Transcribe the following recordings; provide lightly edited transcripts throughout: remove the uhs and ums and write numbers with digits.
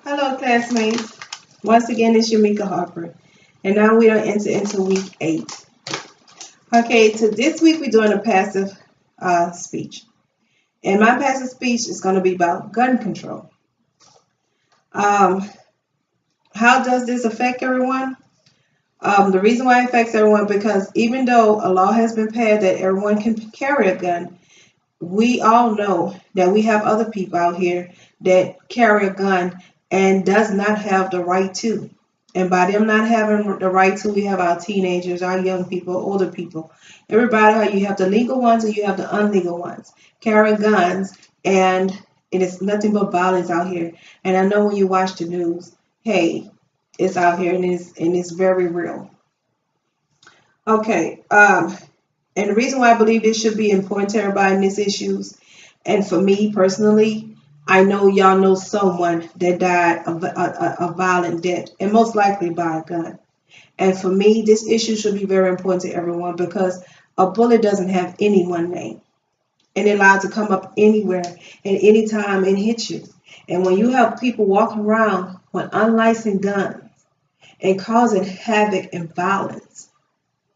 Hello, classmates. Once again, it's Yamika Harper, and now we are enter into week 8. Okay, so this week we're doing a passive speech, and my passive speech is going to be about gun control. Um, how does this affect everyone? The reason why it affects everyone because even though a law has been passed that everyone can carry a gun, we all know that we have other people out here that carry a gun and does not have the right to. And by them not having the right to, we have our teenagers, our young people, older people. Everybody, you have the legal ones and you have the unlegal ones carrying guns, and it is nothing but violence out here. And I know when you watch the news, hey, it's out here and it's very real. Okay, and the reason why I believe this should be important to everybody in these issues, and for me personally, I know y'all know someone that died a violent death, and most likely by a gun. And for me, this issue should be very important to everyone because a bullet doesn't have any one name, and it allowed to come up anywhere and anytime and hit you. And when you have people walking around with unlicensed guns and causing havoc and violence,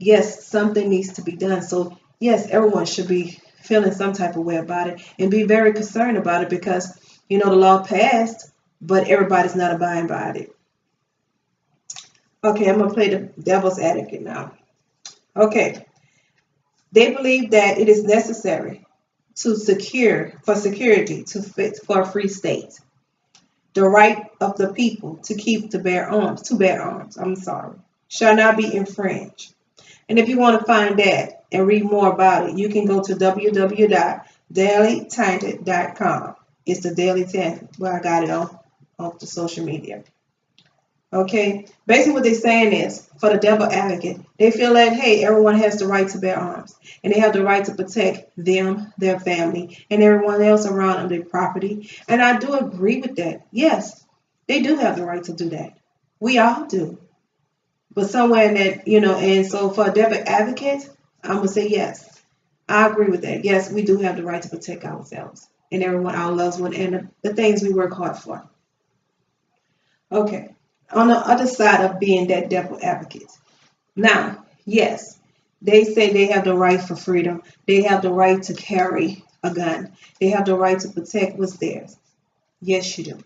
yes, something needs to be done. So, yes, everyone should be feeling some type of way about it and be very concerned about it because, the law passed, but everybody's not abiding by it. Okay, I'm going to play the devil's advocate now. Okay, they believe that it is necessary for security to fit for a free state. The right of the people to bear arms, shall not be infringed. And if you want to find that and read more about it, you can go to www.dailytainted.com. It's the Daily Tainted. Well, I got it off the social media. Okay, basically what they're saying is, for the devil advocate, they feel that, hey, everyone has the right to bear arms, and they have the right to protect them, their family, and everyone else around them, their property. And I do agree with that. Yes, they do have the right to do that. We all do. But somewhere in that, and so for a devil advocate, I'm going to say yes. I agree with that. Yes, we do have the right to protect ourselves and everyone, our loved one, and the things we work hard for. Okay. On the other side of being that devil advocate. Now, yes, they say they have the right for freedom. They have the right to carry a gun. They have the right to protect what's theirs. Yes, you do.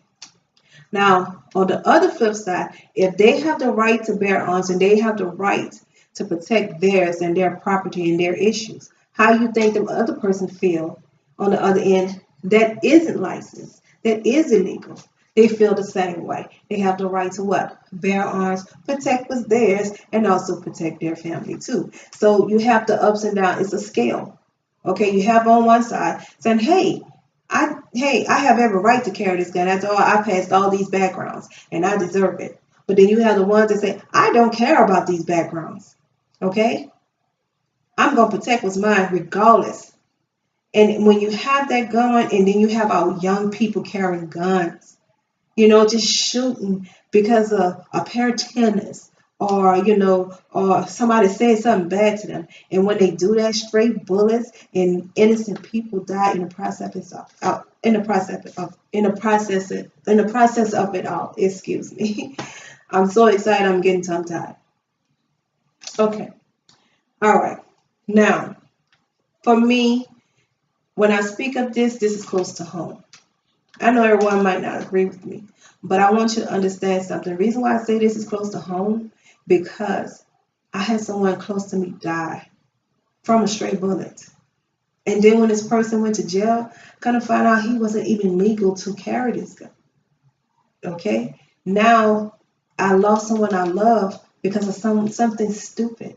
Now, on the other flip side, if they have the right to bear arms and they have the right to protect theirs and their property and their issues, how you think the other person feel on the other end that isn't licensed, that is illegal? They feel the same way. They have the right to what? Bear arms, protect what's theirs, and also protect their family too. So you have the ups and downs. It's a scale. Okay, you have on one side saying, I have every right to carry this gun. After all, I passed all these backgrounds and I deserve it. But then you have the ones that say, I don't care about these backgrounds. Okay? I'm going to protect what's mine regardless. And when you have that going, and then you have our young people carrying guns, just shooting because of a pair of tennis, or somebody said something bad to them. And when they do that, straight bullets and innocent people die in the process of it all. Excuse me. I'm so excited. I'm getting tongue tied. Okay. All right. Now, for me, when I speak of this is close to home. I know everyone might not agree with me, but I want you to understand something. The reason why I say this is close to home, because I had someone close to me die from a stray bullet. And then when this person went to jail, kind of find out he wasn't even legal to carry this gun. Okay? Now I lost someone I love because of something stupid.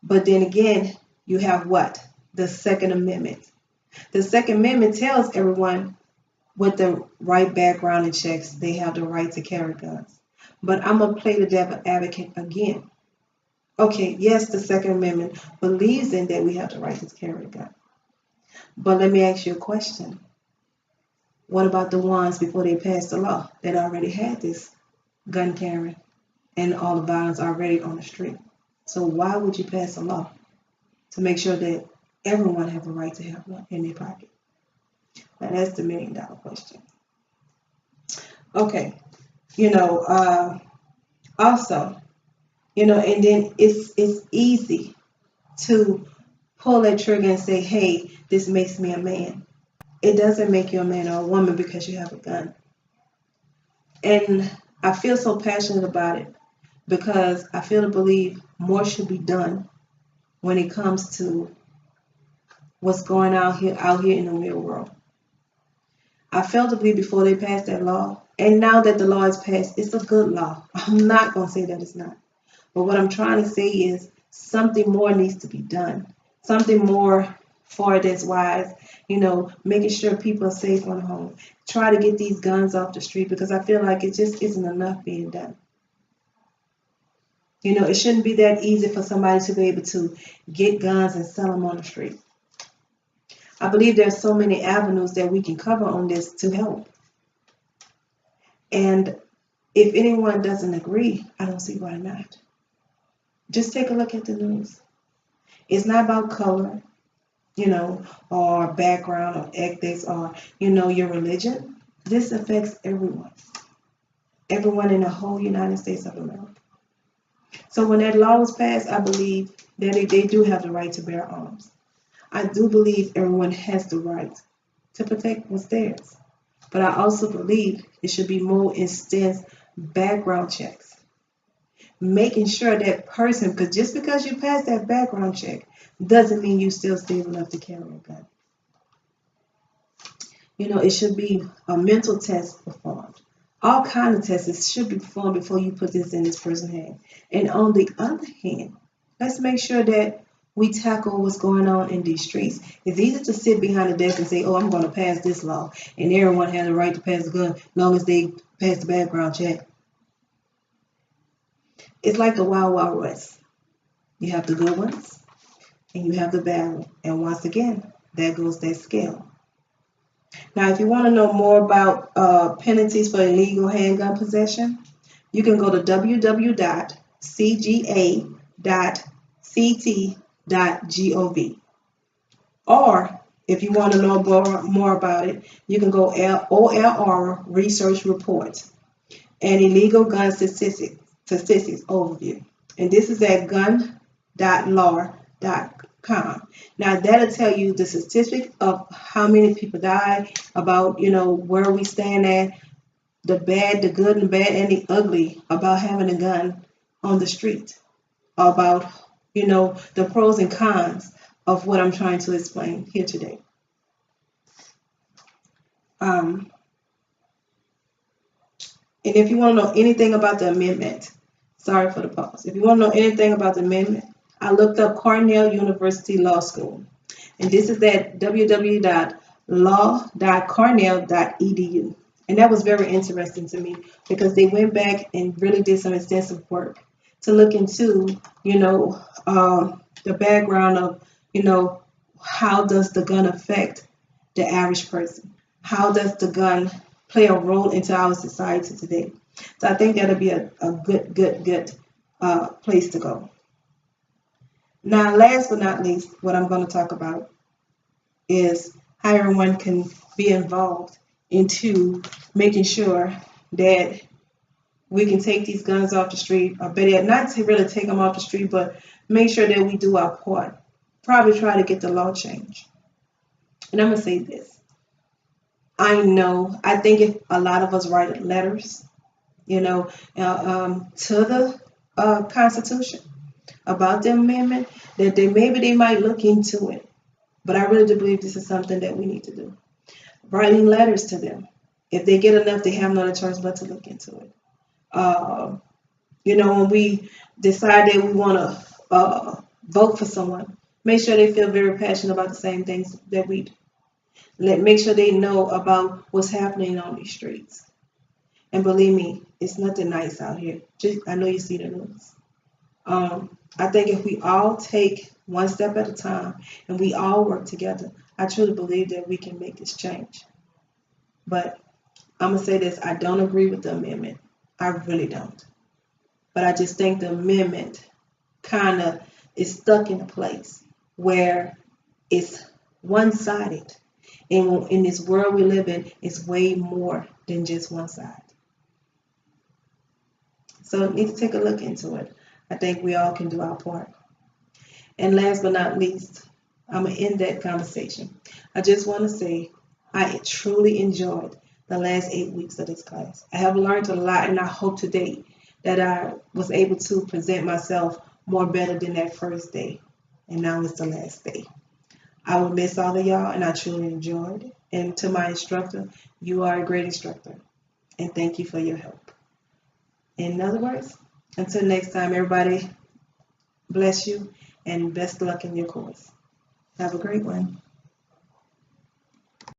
But then again, you have what? The Second Amendment. The Second Amendment tells everyone with the right background and checks, they have the right to carry guns. But I'm going to play the devil advocate again. Okay, yes, the Second Amendment believes in that we have the right to carry a gun. But let me ask you a question. What about the ones before they passed the law that already had this gun carrying and all the violence already on the street? So why would you pass a law to make sure that everyone have a right to have one in their pocket? Now that's the $1 million question. Okay, You know, also, and then it's easy to pull that trigger and say, hey, this makes me a man. It doesn't make you a man or a woman because you have a gun. And I feel so passionate about it because I feel to believe more should be done when it comes to what's going on out here in the real world. I felt to believe before they passed that law, and now that the law is passed, it's a good law. I'm not going to say that it's not. But what I'm trying to say is something more needs to be done. Something more for this wise, making sure people are safe on home. Try to get these guns off the street because I feel like it just isn't enough being done. It shouldn't be that easy for somebody to be able to get guns and sell them on the street. I believe there's so many avenues that we can cover on this to help. And if anyone doesn't agree, I don't see why not. Just take a look at the news. It's not about color, or background or ethics or, your religion. This affects everyone. Everyone in the whole United States of America. So when that law was passed, I believe that they do have the right to bear arms. I do believe everyone has the right to protect what's theirs. But I also believe it should be more intense background checks. Making sure that person, because just because you pass that background check doesn't mean you still stable enough to carry a gun. It should be a mental test performed. All kinds of tests should be performed before you put this in this person's hand. And on the other hand, let's make sure that we tackle what's going on in these streets. It's easy to sit behind a desk and say, oh, I'm going to pass this law, and everyone has the right to pass the gun as long as they pass the background check. It's like the Wild Wild West. You have the good ones, and you have the bad ones. And once again, there goes that scale. Now, if you want to know more about penalties for illegal handgun possession, you can go to www.cga.ct.gov. Or if you want to know more about it, you can go OLR Research Report and Illegal Gun Statistics Overview. And this is at gun.lar.com. Now that'll tell you the statistic of how many people died, about where we stand at, the bad, the good and bad and the ugly about having a gun on the street, about the pros and cons of what I'm trying to explain here today. And if you want to know anything about the amendment, sorry for the pause. If you want to know anything about the amendment, I looked up Cornell University Law School. And this is at www.law.cornell.edu. And that was very interesting to me because they went back and really did some extensive work to look into, the background of, how does the gun affect the average person? How does the gun play a role into our society today? So I think that'll be a good place to go. Now, last but not least, what I'm going to talk about is how everyone can be involved into making sure that we can take these guns off the street, or better yet, not to really take them off the street, but make sure that we do our part. Probably try to get the law changed. And I'm going to say this. I think if a lot of us write letters, to the Constitution about the amendment, that they might look into it. But I really do believe this is something that we need to do. Writing letters to them. If they get enough, they have no other choice but to look into it. When we decide that we want to vote for someone, make sure they feel very passionate about the same things that we do. Make sure they know about what's happening on these streets. And believe me, it's nothing nice out here. I know you see the news. I think if we all take one step at a time and we all work together, I truly believe that we can make this change. But I'm going to say this, I don't agree with the amendment. I really don't. But I just think the amendment kind of is stuck in a place where it's one-sided. And in this world we live in, it's way more than just one side. So need to take a look into it. I think we all can do our part. And last but not least, I'm going to end that conversation. I just want to say I truly enjoyed the last 8 weeks of this class. I have learned a lot, and I hope today that I was able to present myself more better than that first day. And now it's the last day. I will miss all of y'all, and I truly enjoyed it. And to my instructor, you are a great instructor, and thank you for your help. In other words, until next time, everybody, bless you and best luck in your course. Have a great one.